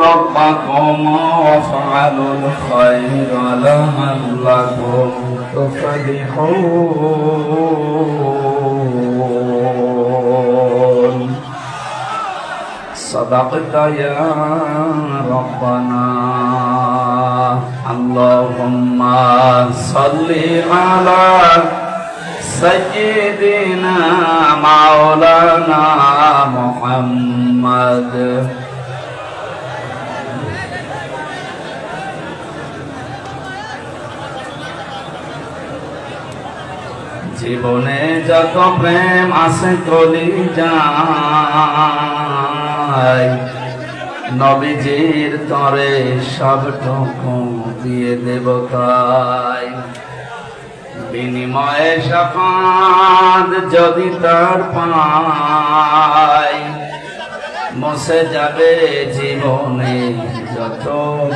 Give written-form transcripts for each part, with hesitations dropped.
ربكم وافعلوا الخير لعلكم تفلحون صدقت يا ربنا اللهم صل على سيدنا مولانا محمد জীবনে যত প্রেম আছে কলি যায় নবীজির তরে সবটুকু দিয়ে দেব তাই বিনিময়ে শাফাত যদি তার পাই মুছে যাবে জীবনে যত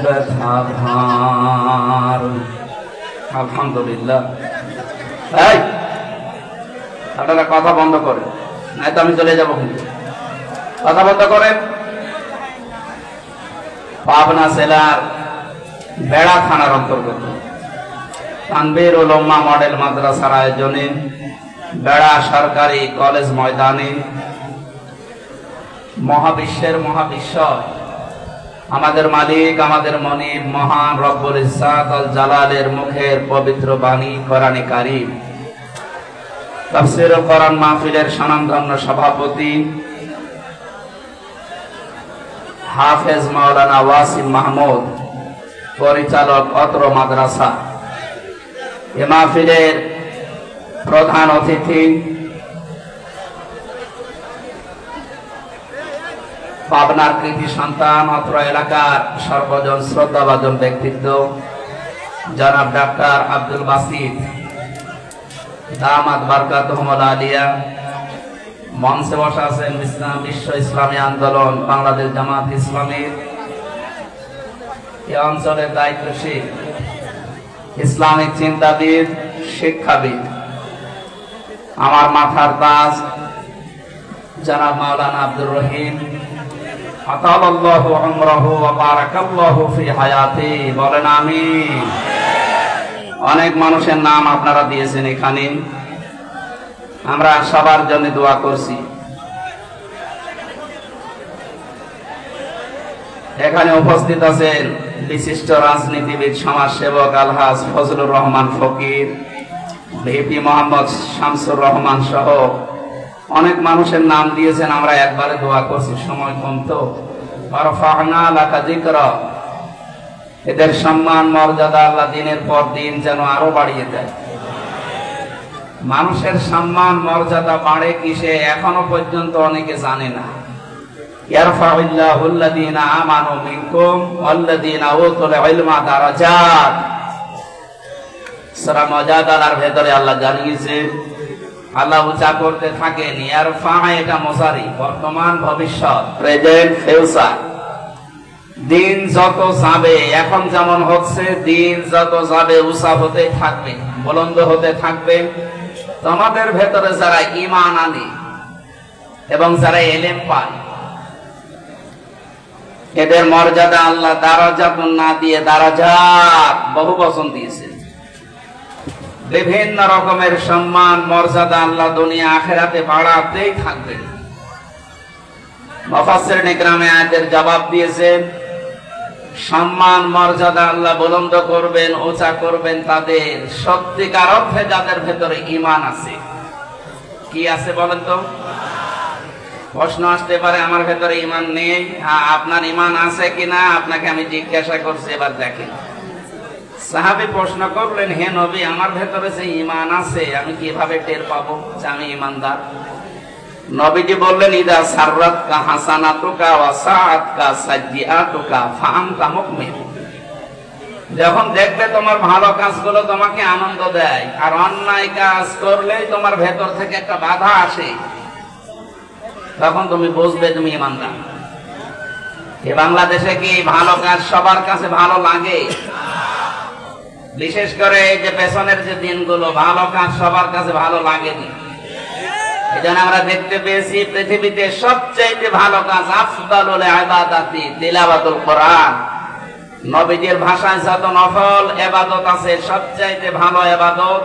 ব্যথা ভার। আলহামদুলিল্লাহ। এই আপনারা কথা বন্ধ করেন, নাই তো আমি চলে যাবো। কিন্তু কথা বন্ধ করেন। পাবনা জেলার বেড়া থানার অন্তর্গত তানবীর উলামা মডেল মাদ্রাসার আয়োজনে বেড়া সরকারি কলেজ ময়দানে মহাবিশ্বের মহাবিশ্ব আমাদের মালিক আমাদের মনিব মহান রব্বুল ইজ্জাত আল জালালের মুখের পবিত্র বাণী কোরআনে কারীম তাফসীরুল কোরআন মাহফিলের স্বনামধন্য সভাপতি হাফেজ মাওলানা ওয়াসিম মাহমুদ, পরিচালক অত্র মাদ্রাসা, এ মাহফিলের প্রধান অতিথি পাবনার কৃতি সন্তান, অত্র এলাকার সর্বজন শ্রদ্ধাভাজন ব্যক্তিত্ব জনাব ডাক্তার আব্দুল বাসিত দামাত বারকাতুহুল আলিয়া। মঞ্চে বসা আছেন বিশ্ব ইসলামী আন্দোলন বাংলাদেশ জামাত ইসলামীর এই অঞ্চলের দায়িত্বশীল ইসলামিক চিন্তাবিদ, শিক্ষাবিদ, আমার মাথার তাজ জনাব মাওলানা আব্দুর রহিম আতালাল্লাহু উমরাহু ওয়া বারাকাল্লাহু ফি হায়াতি। বলেন আমিন। অনেক মানুষের নাম আপনারা দিয়েছেন এখানে, আমরা সবার জন্য দোয়া করছি। এখানে উপস্থিত আছেন বিশিষ্ট রাজনীতিবিদ, সমাজসেবক আলহাজ ফজলুর রহমান ফকির, ভিপি মোহাম্মদ শামসুর রহমান সহ অনেক মানুষের নাম দিয়েছেন, আমরা একবারে দোয়া করছি, সময় কম তো। ওয়ারফা'না লাকা যিকরা, এদের সম্মান মর্যাদা আল্লাহ দিনের পর দিন যেন আরো বাড়িয়ে দেয়। মানুষের সম্মান মর্যাদা বাড়ে কিসে এখনো পর্যন্ত অনেকে জানে না। ইয়ারফাউল্লাহুল্লাযীনা আমানু মিনকুম ওয়াল্লাযীনা উতুল ইলমা দারাজাত। সূরা মুজাদালার ভেতরে আল্লাহ জানিয়েছে আল্লাহ উঁচা করতে থাকেন। ইয়ারফা এটা মুজারি, বর্তমান ভবিষ্যৎ, প্রেজেন্ট ফিউচার। দিন যত যাবে, এখন যেমন হচ্ছে, দিন যত যাবে উঁচা হতে থাকবে, বুলন্দ হতে থাকবে। তোমাদের ভেতরে যারা ঈমান আনে এবং যারা ইলম পায়, এদের মর্যাদা আল্লাহ দারাজাত না দিয়ে দারাজাত বহু বচন দিয়েছেন। বিভিন্ন রকমের সম্মান মর্যাদা আল্লাহ দুনিয়া আখিরাতে বাড়াতেই থাকবেন। মুফাসসিরিন ইকরামে আয়াতের জবাব দিয়েছেন, সম্মান মর্যাদা আল্লাহ বুলন্দ করবেন, উঁচা করবেন তাদের সত্যিকার অর্থে যাদের ভেতরে ঈমান আছে। কি আছে বলেন তো? প্রশ্ন আসতে পারে আমার ভেতরে ঈমান নেই, আপনার ঈমান আছে কিনা আপনাকে আমি জিজ্ঞাসা করছি, এবার দেখেন। সাহাবী প্রশ্ন করলেন, হে নবী, আমার ভেতরে যে ঈমান আছে আমি কিভাবে টের পাবো যে আমি ঈমানদার? নবীজি বললেন, ইদা সাররাতকা হাসানাতুকা ওয়া সাআতকা সাইয়্যাতুকা ফাআনতা মুমিন। যখন দেখবে তোমার ভালো কাজগুলো তোমাকে আনন্দ দেয়, আর অন্যায় কাজ করলেই তোমার ভেতর থেকে একটা বাধা আসে, তখন তুমি বুঝবে তুমি ঈমানদার। এ বাংলাদেশে কি ভালো কাজ সবার কাছে ভালো লাগে? বিশেষ করে এই যে পেছনের যে দিনগুলো, ভালো কাজ সবার কাছে ভালো লাগেনি। এজন্য আমরা দেখতে পেয়েছি পৃথিবীতে সবচেয়ে ভালো কাজ আফদালুল ইবাদাতি তিলাওয়াতুল কোরআন। নবীজির ভাষায় যত নফল ইবাদত আছে সবচেয়ে ভালো ইবাদত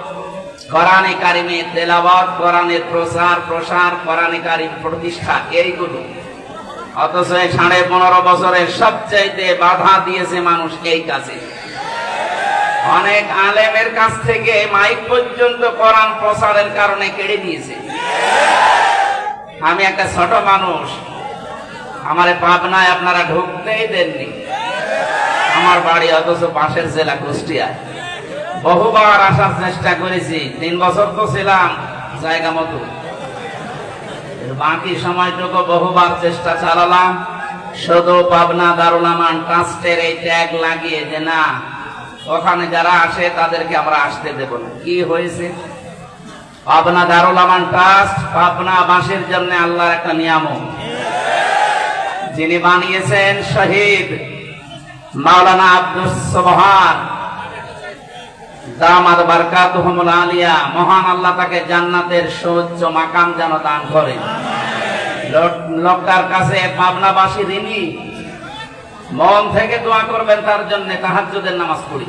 কোরআনে কারিমে তেলাওয়াত, কোরআনের প্রচার প্রসার, কোরআনে কারিম প্রতিষ্ঠা, এইগুলো। অথচ 15.5 বছরের সবচেয়ে বাধা দিয়েছে মানুষ এই কাজে। অনেক আলেমের কাছ থেকে মাইক পর্যন্ত কোরআন প্রচারের কারণে কেড়ে দিয়েছে। আমি একটা ছোট মানুষ, আমারে পাবনায় আপনারা ঢুকতেই দেননি। আমার বাড়ি অথচ পাশের জেলা কুষ্টিয়ায়। বহুবার আসার চেষ্টা করেছি, 3 বছর তো ছিলাম জায়গা মতো, বাকি সময়টুকু বহুবার চেষ্টা চালালাম। শুধু পাবনা দারুল আমান ট্রাস্টের এই ট্যাগ লাগিয়ে যে না, ওখানে যারা আসে তাদেরকে আমরা আসতে দেব না। কি হয়েছে? পাবনা দারুল আমান ট্রাস্ট পাবনাবাসীর জন্য আল্লাহর একটা নিয়ামত, যিনি বানিয়েছেন শহীদ মাওলানা আব্দুস সুবহান দামাত বারকাতুহুমুল আলিয়া। মহান আল্লাহ তাকে জান্নাতের সুউচ্চ মাকাম যেন দান করে। লোকটার কাছে পাবনাবাসী ঋণী, মন থেকে দোয়া করবেন তার জন্য। তাহাজ্জুদের নামাজ পড়ি,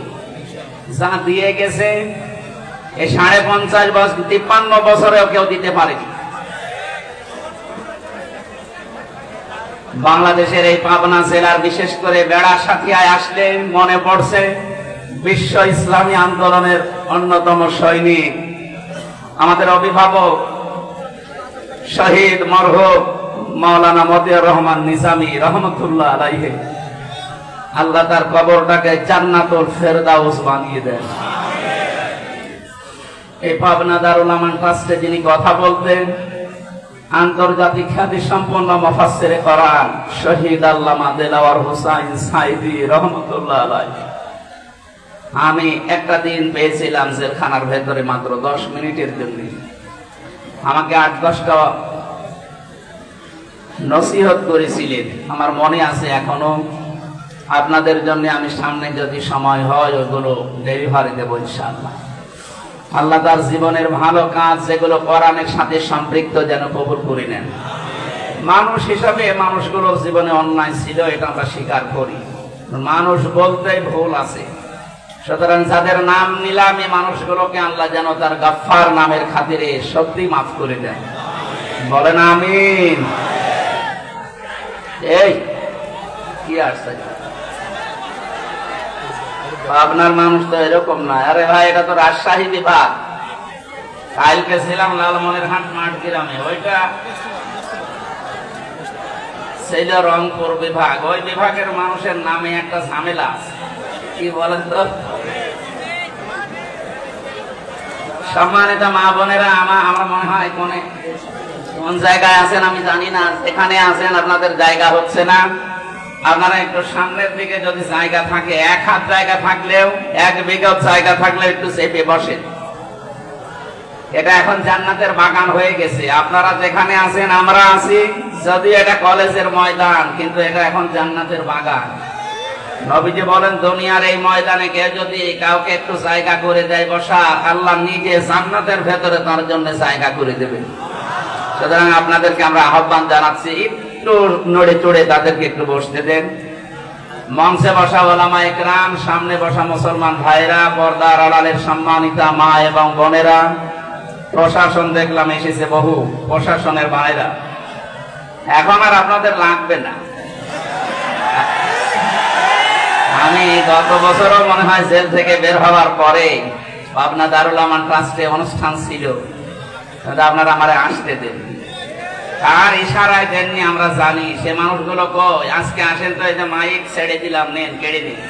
যা দিয়ে গেছে এই 55 বছর 53 বছরেও কেউ দিতে পারেনি। বাংলাদেশের এই পাবনা জেলার বিশেষ করে বেড়া সাথিয়ায় আসলে মনে পড়ছে বিশ্ব ইসলামী আন্দোলনের অন্যতম সৈনিক, আমাদের অভিভাবক শহীদ মরহুম মাওলানা মতিয়ার রহমান নিজামী রহমতুল্লাহ আলাইহি। আল্লাহ তার কবরটাকে জান্নাতুল ফেরদাউস বানিয়ে দেন। এই পাবনা দারুল আমান ট্রাস্টে যিনি কথা বলতেন, আন্তর্জাতিক খ্যাতি সম্পন্ন মুফাসসিরে কোরআন শহীদ আল্লামা দেলাওয়ার হোসাইন সাইদি রহমতুল্লাহ আলাইহি। আমি একটা দিন পেয়েছিলাম জেলখানার ভেতরে মাত্র 10 মিনিটের জন্য। আমাকে 8-10টা নসিহত করেছিলেন, আমার মনে আছে এখনো। আপনাদের জন্য আমি সামনে যদি সময় হয় ওইগুলো ডেলিভারি দেবো ইনশাআল্লাহ। আল্লাহ তার জীবনের ভালো কাজ যেগুলো কোরআনের সাথে সম্পৃক্ত যেন কবুল করে নেন। মানুষ হিসাবে মানুষগুলোর জীবনে অন্যায় ছিল, এটা আমরা স্বীকার করি। মানুষ বলতে ভুল আছে, সুতরাং যাদের নাম নিলাম এই মানুষগুলোকে আল্লাহ যেন তার গাফফার নামের খাতিরে সত্যি মাফ করে দেন। বলেন আমিন। এই কি আসছে? আপনার মানুষ তো এরকম না। আরে ভাই, এটা তো রাজশাহী বিভাগ। কালকে ছিলাম লালমনিরহাট মাঠ গ্রামে, ওইটা ছিল রংপুর বিভাগ। ওই বিভাগের মানুষের নামে একটা ঝামেলা আছে। কি বলেন তো? সম্মানিত মা বোনেরা, আমার মনে হয় কোন জায়গায় আছেন আমি জানি না, এখানে আছেন আপনাদের জায়গা হচ্ছে না। আপনারা একটু সামনের দিকে যদি জায়গা থাকে, 1 হাত জায়গা থাকলেও, 1 বিঘা জায়গা থাকলেও একটু চেপে বসেন। এটা এখন জান্নাতের বাগান হয়ে গেছে। আপনারা যেখানে আছেন আমরা আছি, যদি এটা কলেজের ময়দান, কিন্তু এটা এখন জান্নাতের বাগান। নবীজি বলেন দুনিয়ার এই ময়দানে কেউ যদি কাউকে একটু জায়গা করে দেয় বসার, আল্লাহ নিজে জান্নাতের ভেতরে তার জন্য জায়গা করে দেবে। সুতরাং আপনাদেরকে আমরা আহ্বান জানাচ্ছি, একটু নড়ে চড়ে তাদেরকে একটু বসতে দেন। মঞ্চে বসা ওলামায়ে কেরাম, সামনে বসা মুসলমান ভাইরা, পর্দার আড়ালের সম্মানিতা মা এবং বোনেরা, প্রশাসন দেখলাম এসেছে বহু, প্রশাসনের ভাইরা। এখন আর আপনাদের লাগবে না। আমি গত বছরও মনে হয় জেল থেকে বের হওয়ার পরে পাবনা দারুল আমান ট্রাস্টে অনুষ্ঠান ছিল, আপনারা আমারে আসতে দেন। কার ইশারায় দেননি আমরা জানি। সে মানুষগুলো কই? আজকে আসেন তো, এই যে মাইক ছেড়ে দিলাম, নেন, কেড়ে নিন।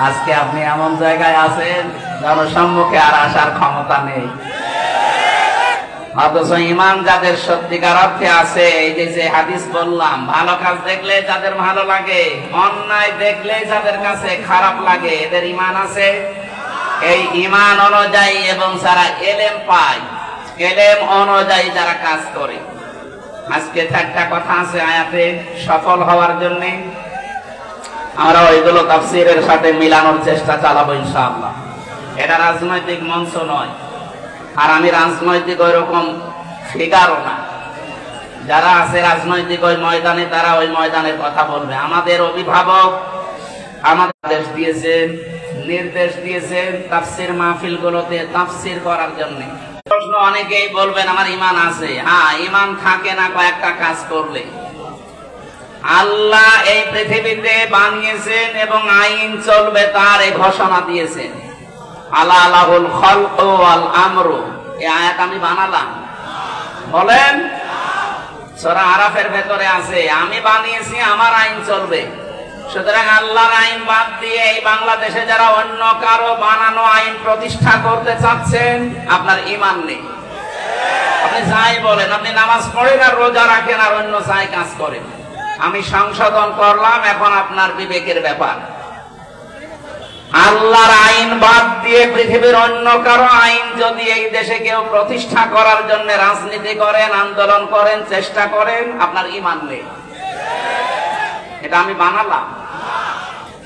আজকে আপনি এমন জায়গায় আছেন জনসম্মুখে আর আসার ক্ষমতা নেই। অথচ ইমান যাদের সত্যিকার অর্থে আছে, এই যে হাদিস বললাম, ভালো কাজ দেখলে যাদের ভালো লাগে, অন্যায় দেখলে যাদের কাছে খারাপ লাগে, এদের ইমান আছে। এই ইমান অনুযায়ী এবং যারা এলেম পায়, এলেম অনুযায়ী যারা কাজ করে। আজকে 4টা কথা আছে আয়াতে সফল হওয়ার জন্য। আমরা ওইগুলো তাফসীরের সাথে মিলানোর চেষ্টা চালাবো ইনশাআল্লাহ। এটা রাজনৈতিক মঞ্চ নয়, আর আমি রাজনৈতিক ওই রকম ফিগারও না। যারা আছে রাজনৈতিক ওই ময়দানে, তারা ওই ময়দানের কথা বলবে। আমাদের অভিভাবক আমাদের দিয়েছেন, নির্দেশ দিয়েছেন তাফসির মাহফিলগুলোতে তাফসির করার জন্য। প্রশ্ন অনেকেই বলবেন আমার ঈমান আছে। হ্যাঁ, ঈমান থাকে না কয়েকটা কাজ করলে। আল্লাহ এই পৃথিবীতে বানিয়েছেন এবং আইন চলবে তার এই ঘোষণা দিয়েছেন। আলা লাহুল খালকু ওয়াল আমরু, এই আয়াত আমি বানালাম। বলেন, সূরা আরাফের ভেতরে আছে আমি বানিয়েছি, আমার আইন চলবে। সুতরাং আল্লাহর আইন বাদ দিয়ে এই বাংলাদেশে যারা অন্য কারো বানানো আইন প্রতিষ্ঠা করতে চাচ্ছেন, আপনার ঈমান নেই। আপনি যাই বলেন, আপনি নামাজ পড়েন আর রোজা রাখেন আর অন্য যাই কাজ করেন, আমি সংশোধন করলাম, এখন আপনার বিবেকের ব্যাপার। আল্লাহর আইন বাদ দিয়ে পৃথিবীর অন্য কারো আইন যদি এই দেশে কেউ প্রতিষ্ঠা করার জন্য রাজনীতি করেন, আন্দোলন করেন, চেষ্টা করেন, আপনার ঈমান নেই। এটা আমি বানালাম।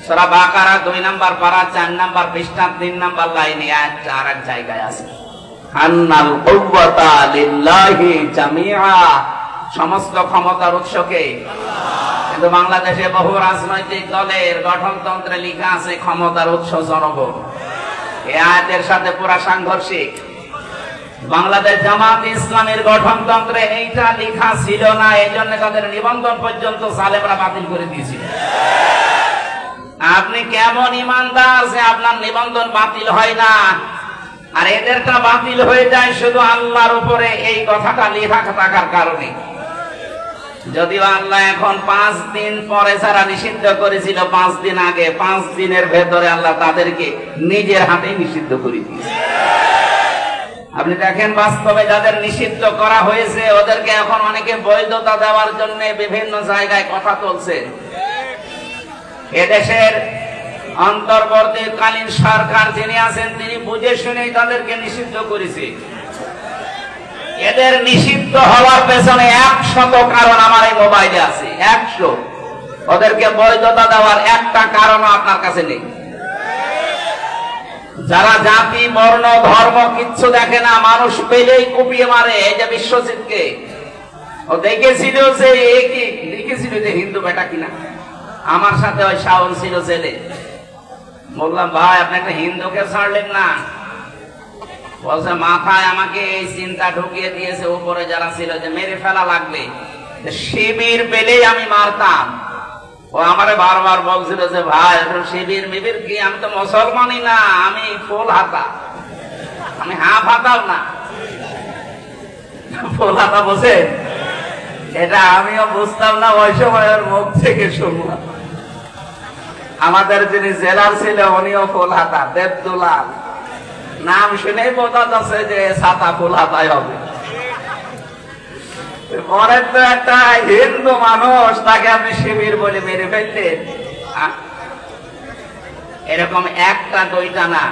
সূরা বাকারা 2 নম্বর পারা 4 নম্বর পৃষ্ঠা 3 নম্বর লাইনে আয়াতটা আরেক জায়গায় আছে। আন্নাল কুওয়াতা লিল্লাহি জামিআ, সমস্ত ক্ষমতার উৎসকে। কিন্তু বাংলাদেশে বহু রাজনৈতিক দলের গঠনতন্ত্রে লেখা আছে ক্ষমতার উৎস জনগণ। এই আয়াতের সাথে পুরা সাংঘর্ষিক। বাংলাদেশ জামাত ইসলামের গঠনতন্ত্রে এইটা লেখা ছিল না, এই জন্য তাদের নিবন্ধন পর্যন্ত সালেমরা বাতিল করে দিয়েছিল। আপনি কেমন ইমানদার যে আপনার নিবন্ধন বাতিল হয় না, আর এদেরটা বাতিল হয়ে যায় শুধু আল্লাহর উপরে এই কথাটা লেখা থাকার কারণে। যদিও আল্লাহ এখন 5 দিন পরে যারা নিষিদ্ধ করেছিল 5 দিন আগে, 5 দিনের ভেতরে আল্লাহ তাদেরকে নিজের হাতে নিষিদ্ধ করে দিয়েছে। আপনি দেখেন বাস্তবে যাদের নিষিদ্ধ করা হয়েছে ওদেরকে এখন অনেকে বৈধতা দেওয়ার জন্য বিভিন্ন জায়গায় কথা চলছে। এদেশের অন্তর্বর্তীকালীন সরকার যিনি আছেন তিনি বুঝে শুনেই তাদেরকে নিষিদ্ধ করেছে। এদের নিষিদ্ধ হওয়ার পেছনে 100 কারণ আমার এই মোবাইলে আছে, 100। ওদেরকে বৈধতা দেওয়ার একটা কারণও আপনার কাছে নেই। যারা জাতি, বর্ণ, ধর্ম কিচ্ছু দেখে না, মানুষ পেলেই কুপিয়ে মারে। এই যে বিশ্বজিৎকে, ও দেখেছিল যে দেখেছিল যে হিন্দু বেটা কিনা। আমার সাথে ওই শাওন ছিল জেলে। বললাম ভাই আপনি একটা হিন্দুকে ছাড়লেন না? বলছে মাথায় আমাকে এই চিন্তা ঢুকিয়ে দিয়েছে উপরে যারা ছিল যে মেরে ফেলা লাগবে, শিবির পেলেই আমি মারতাম। ও আমারে বারবার বলছিল যে ভাই শিবির মিবির কি, আমি তো মুসলমানই না, আমি ফুল হাতা, আমি হাফ হাতাও না। ফুল হাতা বসে এটা আমিও বুঝতাম না, ওই সময় ওর মুখ থেকে শুনলাম। আমাদের যিনি জেলার ছিল উনিও ফুল হাতা, দেবদুলাল, নাম শুনেই বোঝা যাচ্ছে যে ছাতা ফুল হাতাই হবে। পরে তো একটা হিন্দু মানুষ, তাকে আপনি শিবির বলে মেরে ফেললেন। এরকম একটা দুইটা না,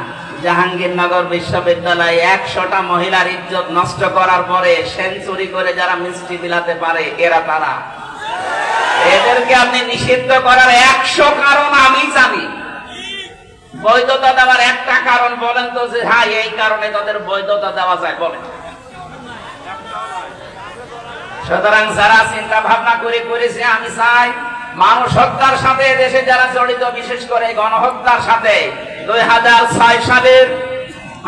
জাহাঙ্গীরনগর বিশ্ববিদ্যালয়ে 100টা মহিলার ইজ্জত নষ্ট করার পরে সেঞ্চুরি করে যারা মিষ্টি বিলাতে পারে এরা তারা। এদেরকে আপনি নিষিদ্ধ করার 100 কারণ আমি জানি। বৈধতা দেওয়ার একটা কারণ বলেন তো, যে হ্যাঁ এই কারণে তাদের বৈধতা দেওয়া যায়, বলেন। সুতরাং যারা চিন্তা ভাবনা করেছে, আমি চাই মানুষ হত্যার সাথে দেশে যারা জড়িত, বিশেষ করে গণহত্যার সাথে 2006 সালের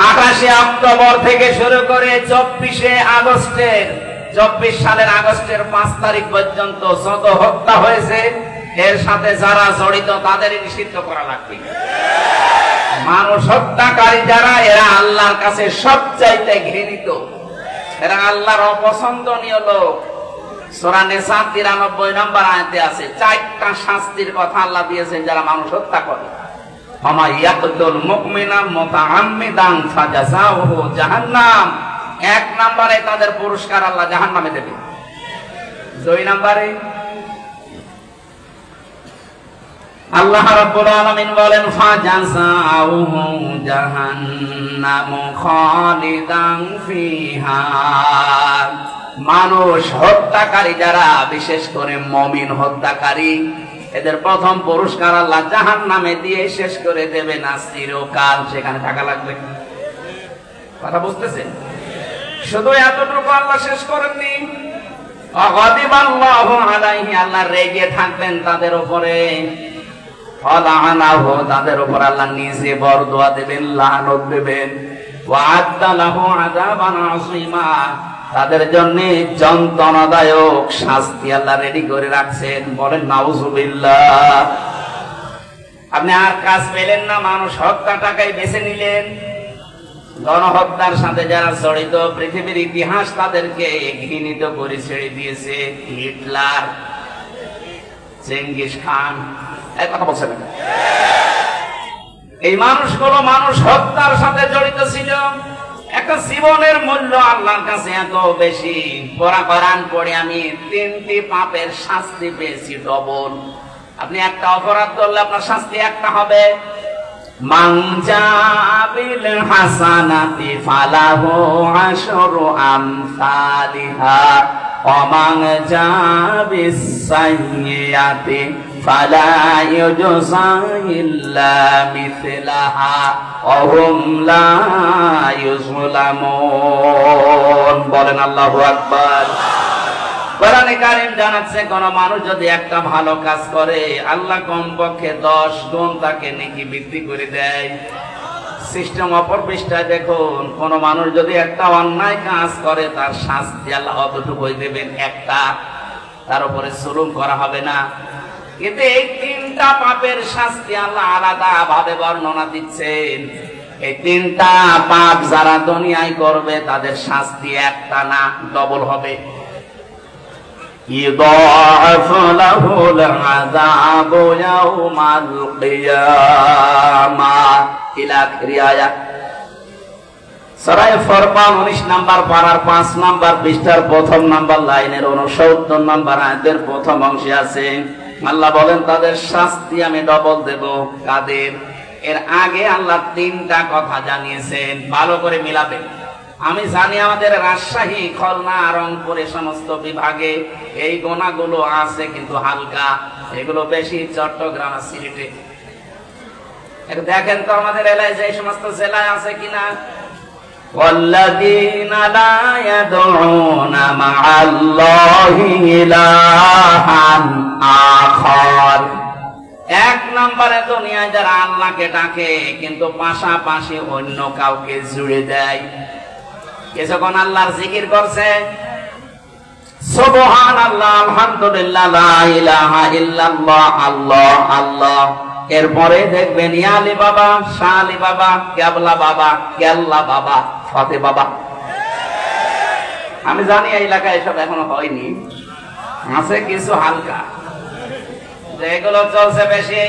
28 অক্টোবর থেকে শুরু করে 24 সালের আগস্টের 5 তারিখ পর্যন্ত যত হত্যা হয়েছে এর সাথে যারা জড়িত তাদের নিষিদ্ধ করা লাগবে। মানুষ হত্যাকারী যারা, এরা আল্লাহর কাছে সবচাইতে ঘৃণিত, এরা আল্লাহর অপছন্দনীয় লোক। সূরা নিসা 93 নম্বর আয়াতে আছে 4টা শাস্তির কথা আল্লাহ দিয়েছেন যারা মানুষ হত্যা করে। ওমা ইয়াকতুল মুমিনা মুতাআম্মিদান ফাজাযাউহু জাহান্নাম। 1 নম্বরে তাদের পুরস্কার আল্লাহ জাহান্নামে দেবে। 2 নম্বরে আল্লাহ রাব্বুল আলামিন বলেন ফাজাযাউহু জাহান্নামু খালিদান ফিহা। মানুষ হত্যাকারী যারা, বিশেষ করে মুমিন হত্যাকারী, এদের প্রথম পুরস্কার আল্লাহ জাহান্নামে দিয়ে শেষ করে দেবে না, চিরকাল সেখানে থাকা লাগবে। কথা বুঝতেছেন? শুধু এতটুকু আল্লাহ শেষ করেননি, অগদিবাল্লাহু আলাইহি, আল্লাহ রেগে থাকবেন তাদের উপরে, ফালানাহু, তাদের উপর আল্লাহ নিজে বরদোয়া দেবেন, লানত দেবেন, ওয়া'আদ্দা লাহু আযাবান আযীমা, তাদের জন্য যন্ত্রণাদায়ক শাস্তি আল্লাহ রেডি করে রাখছেন। বলেন নাউযুবিল্লাহ। আপনি আর কাজ পেলেন না, মানুষ হত্যাটাকেই বেছে নিলেন। গণহত্যার সাথে যারা জড়িত, পৃথিবীর ইতিহাস তাদেরকে ঘৃণিত করে ছেড়ে দিয়েছে। হিটলার, চেঙ্গিস খান, এই কথা বলছেন। এই মানুষগুলো মানুষ হত্যার সাথে জড়িত ছিল। একটা জীবনের মূল্য আল্লাহর কাছে এত বেশি। কোরআন পড়ে আমি 3টি পাপের শাস্তি পেয়েছি ডবল। আপনি একটা অপরাধ করলে আপনার শাস্তি একটা হবে। মান জাবিল হাসানাতি ফালাহু আশরু আমসালিহা ওয়া মান জাবিস সাইয়্যাতি ফালা ইউজযা ইল্লা মিসলাহা ওয়া হুম লা ইউযলামুন। বলেন আল্লাহু আকবার। কোরআনে কারীম জানাচ্ছে, কোন মানুষ যদি একটা ভালো কাজ করে আল্লাহ কমপক্ষে 10 গুণ তাকে নেকি বৃদ্ধি করে দেয়। সিস্টেম অপর পৃষ্ঠায় দেখুন, কোন মানুষ যদি একটা অন্যায় কাজ করে তার শাস্তি আল্লাহ অতটুকুই দেবেন, একটা, তার উপরে জুলুম করা হবে না। কিন্তু এই 3টা পাপের শাস্তি আল্লাহ আলাদা ভাবে বর্ণনা দিচ্ছেন। এই 3টা পাপ যারা দুনিয়ায় করবে তাদের শাস্তি একটা না, ডবল হবে। يضاعف له العذاب يوم القيامة إلى آخر آية। সূরা ফুরকান 19 নম্বর পারার 5 নম্বর পৃষ্ঠার প্রথম নম্বর লাইনের 69 নম্বর আয়াতের প্রথম অংশে আছে, আল্লাহ বলেন তাদের শাস্তি আমি ডবল দেব। কাদের? এর আগে আল্লাহ 3টা কথা জানিয়েছেন, ভালো করে মিলাবেন। আমি জানি আমাদের রাজশাহী, খুলনা, রংপুরে সমস্ত বিভাগে এই গোনাগুলো আছে, কিন্তু হালকা, এগুলো বেশি চট্টগ্রাম আর সিলেটে। দেখেন তো আমাদের এলাকায় যে সমস্ত জেলায় আছে কিনা। ওয়াল্লাযীনা লা ইয়াদউনা মা'আল্লাহি ইলাহান আখার। 1 নম্বরে দুনিয়ায় যারা আল্লাহকে ডাকে কিন্তু পাশাপাশি অন্য কাউকে জুড়ে দেয়। কিছুক্ষণ আল্লাহর জিকির করছে, সুবহানাল্লাহ, আলহামদুলিল্লাহ, লা ইলাহা ইল্লাল্লাহ, আল্লাহ আল্লাহ। এরপরে দেখবেন ইয়া আলী বাবা, শাহ আলী বাবা, কেবলা বাবা, কেল্লা বাবা, ফতে বাবা। আমি জানি এই এলাকায় এসব এখনো হয়নি, আছে কিছু হালকা, যেগুলো চলছে বেশি।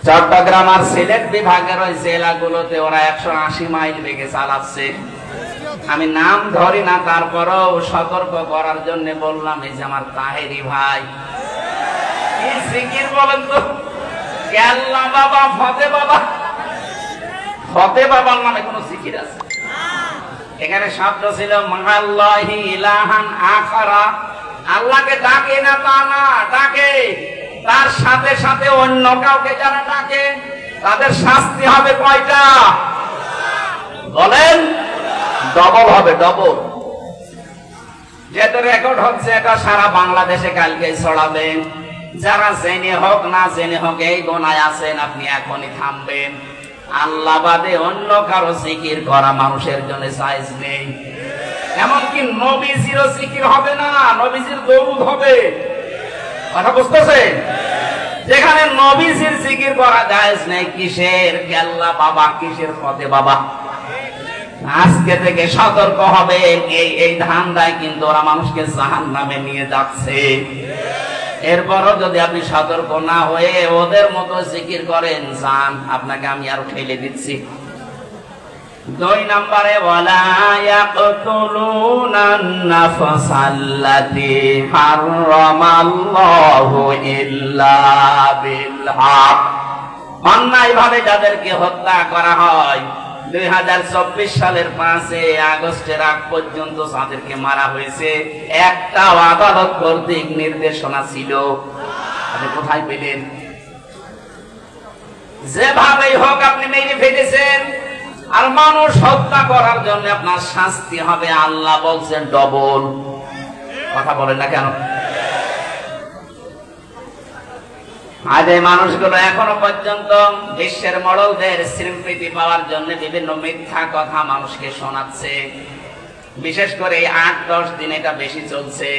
চট্টগ্রাম আর সিলেট বিভাগের ওই জেলাগুলোতে ওরা 180 মাইল বেগে চালাচ্ছে। আমি নাম ধরি না, তারপরও সতর্ক করার জন্য বললাম। এই যে আমার তাহেরি ভাই, কি জিকির বলেন তো, কেল্লা বাবা, ফতে বাবা। ফতে বাবার নামে কোন জিকির আছে? এখানে শব্দ ছিল মা'আল্লাহি ইলাহান আখারা। আল্লাহকে ডাকে না তা না, ডাকে, তার সাথে সাথে অন্য কাউকে যারা ডাকে তাদের শাস্তি হবে কয়টা? বলেন, ডবল হবে, ডবল। যেটা রেকর্ড হচ্ছে এটা সারা বাংলাদেশে কালকে ছড়াবেন। যারা জেনে হোক না জেনে হোক এই গোনায় আছেন, আপনি এখনই থামবেন। আল্লাহ বাদে অন্য কারো জিকির করা মানুষের জন্য জায়েজ নেই। এমনকি নবীজিরও জিকির হবে না, নবীজির দরুদ হবে। কথা বুঝতেছেন? যেখানে নবীজির জিকির করা জায়েজ নেই, কিসের কেল্লা বাবা, কিসের ফতে বাবা? আজকে থেকে সতর্ক হবে। এই ধান্দায় কিন্তু ওরা মানুষকে জাহান্নামে নিয়ে যাচ্ছে। এরপরও যদি আপনি সতর্ক না হয়ে ওদের মতো জিকির করেন, জান আপনাকে আমি আরো ঠেলে দিচ্ছি। 2 নম্বরে ওয়ালা ইয়াকতুলুনান নাফসাল্লাতী হারামাল্লাহু ইল্লা বিল হক। অন্যায়ভাবে যাদেরকে হত্যা করা হয়, 2024 সালের 5 আগস্টের আগ পর্যন্ত যাদেরকে মারা হয়েছে, একটা আদালত কর্তৃক নির্দেশনা ছিল। আপনি কোথায় পেলেন? যেভাবেই হোক আপনি মেরে ফেলেছেন, আর মানুষ হত্যা করার জন্য আপনার শাস্তি হবে আল্লাহ বলছেন ডবল। কথা বলেন না কেন? আজ এই মানুষগুলো এখনো পর্যন্ত বিশ্বের মডেলদের স্বীকৃতি পাওয়ার জন্য বিভিন্ন মিথ্যা কথা মানুষকে শোনাচ্ছে। বিশেষ করে ৮-১০ দিন এটা বেশি চলছে।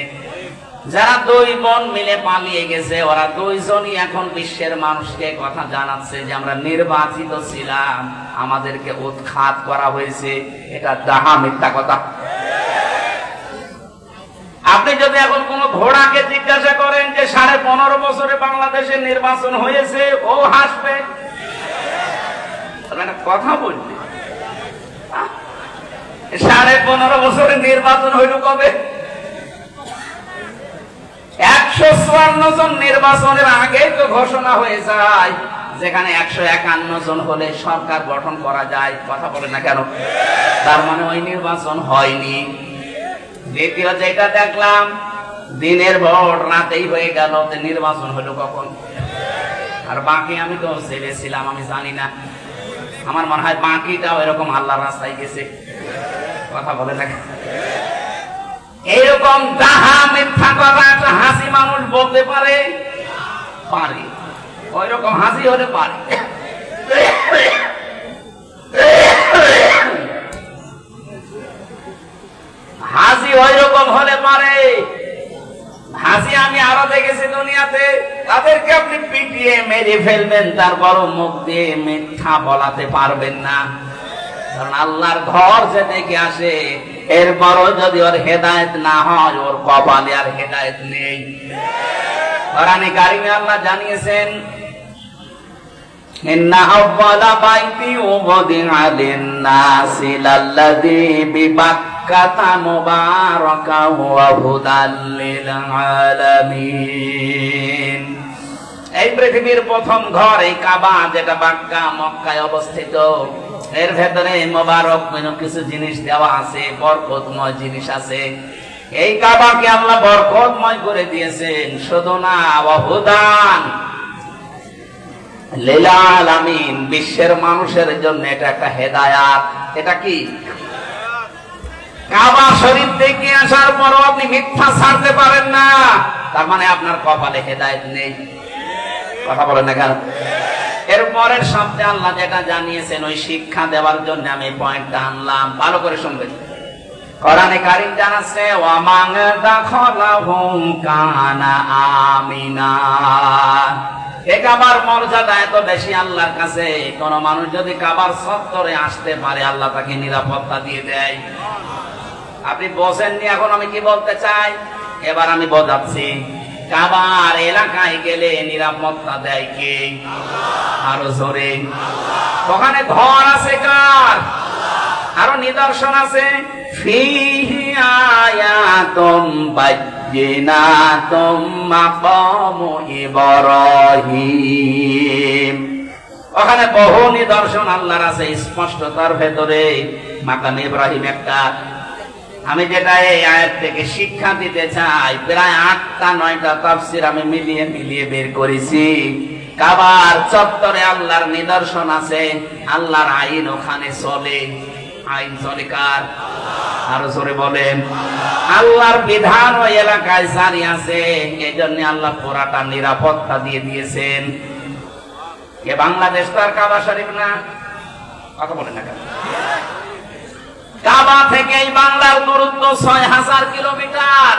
যারা দুই বোন মিলে পালিয়ে গেছে, ওরা দুইজনই এখন বিশ্বের মানুষকে কথা জানাচ্ছে যে আমরা নির্বাচিত ছিলাম, আমাদেরকে উৎখাত করা হয়েছে। এটা ডাহা মিথ্যা কথা। আপনি যদি এখন কোন ঘোড়াকে জিজ্ঞাসা করেন যে 15.5 বছরে বাংলাদেশে নির্বাচন হয়েছে, ও হাসবে, কথা বলবে। 15.5 বছরে নির্বাচন হইল কবে? 154 জন নির্বাচনের আগেই তো ঘোষণা হয়ে যায়, যেখানে 151 জন হলে সরকার গঠন করা যায়। কথা বলে না কেন? তার মানে ওই নির্বাচন হয়নি। দ্বিতীয় যেটা দেখলাম, দিনের ভোট রাতেই হয়ে গেল, নির্বাচন হলো কখন? আর বাকি আমি তো ছেড়েছিলাম, আমি জানি না। আমার মনে হয় বাকিটাও এরকম আল্লাহর রাস্তায় গেছে। কথা বলে না? এইরকম ডাহা মিথ্যা কথা একটা হাসি মানুষ বলতে পারে, পারে, ওই রকম হাসি হতে পারে। হাসি ওই রকম হলে পারে। হাসি আমি আরো দেখেছি দুনিয়াতে, তাদেরকে আপনি পিটিয়ে মেরে ফেলবেন, তারপরও মুখ দিয়ে মিথ্যা বলাতে পারবেন না। কারণ আল্লাহর ঘর যে দেখে আসে, এরপরও যদি ওর হেদায়েত না হয়, ওর কপালে আর হেদায়েত নেই। কোরআনে কারিমে আল্লাহ জানিয়েছেন, ইন্না আউয়ালা বাইতি উযিআ লিন-নাসি লাল্লাযী বিবাক্কাতা মুবারাকান ওয়া হুদাল লিল আলামিন। এই পৃথিবীর প্রথম ঘর এই কাবা, যেটা বাক্কা মক্কায় অবস্থিত। এর ভেতরে মোবারক কিছু জিনিস দেওয়া আছে, বরকতময় জিনিস আছে। এই কাবাকে আল্লাহ বরকতময় করে দিয়েছেন। শুধু না, ওয়া হুদান লিল আলামিন, বিশ্বের মানুষের জন্য এটা একটা হেদায়াত। এটা কি? কাবা শরীফ দেখে আসার পরও আপনি মিথ্যা ছাড়তে পারেন না, তার মানে আপনার কপালে হেদায়েত নেই। কথা বলেন না কেন? এর পরের শব্দে আল্লাহ যেটা জানিয়েছেন, ওই শিক্ষা দেওয়ার জন্য আমি পয়েন্টটা আনলাম, ভালো করে শুনবেন। কোরআনে কারীম জানাচ্ছে, ওয়া মান দাখালাহু কানা আমিনা। এই কাবার মর্যাদা এত বেশি আল্লাহর কাছে, কোন মানুষ যদি কাবার চত্বরে আসতে পারে, আল্লাহ তাকে নিরাপত্তা দিয়ে দেয়। আপনি বোঝেননি এখন আমি কি বলতে চাই? এবার আমি বোঝাচ্ছি। কাবার এলাকায় গেলে নিরাপত্তা দেয় কে? আরো জোরে। ওখানে ঘর আছে কার? আরো নিদর্শন আছে, ফিহি আয়াতুম বায়্যিনাতুম মাকামু ইব্রাহিম। ওখানে বহু নিদর্শন আল্লাহর আছে স্পষ্ট, তার ভেতরে মাকাম ইব্রাহিম একটা। আমি যেটা এই আয়াত থেকে শিক্ষা দিতে চাই, প্রায় 8টা-9টা তাফসীর আমি মিলিয়ে মিলিয়ে বের করেছি। কাবার চত্বরে আল্লাহর নিদর্শন আছে, আল্লাহর আইন ওখানে চলে। আইন চলে কার? আরো জোরে বলেন। আল্লাহর বিধান ওই এলাকায় জারি আছে, এই জন্য আল্লাহ পুরাটা নিরাপত্তা দিয়ে দিয়েছেন। এ বাংলাদেশ তো আর কাবা শরীফ না। কথা বলেন না কেন? কাবা থেকে এই বাংলার দূরত্ব 6000 কিলোমিটার।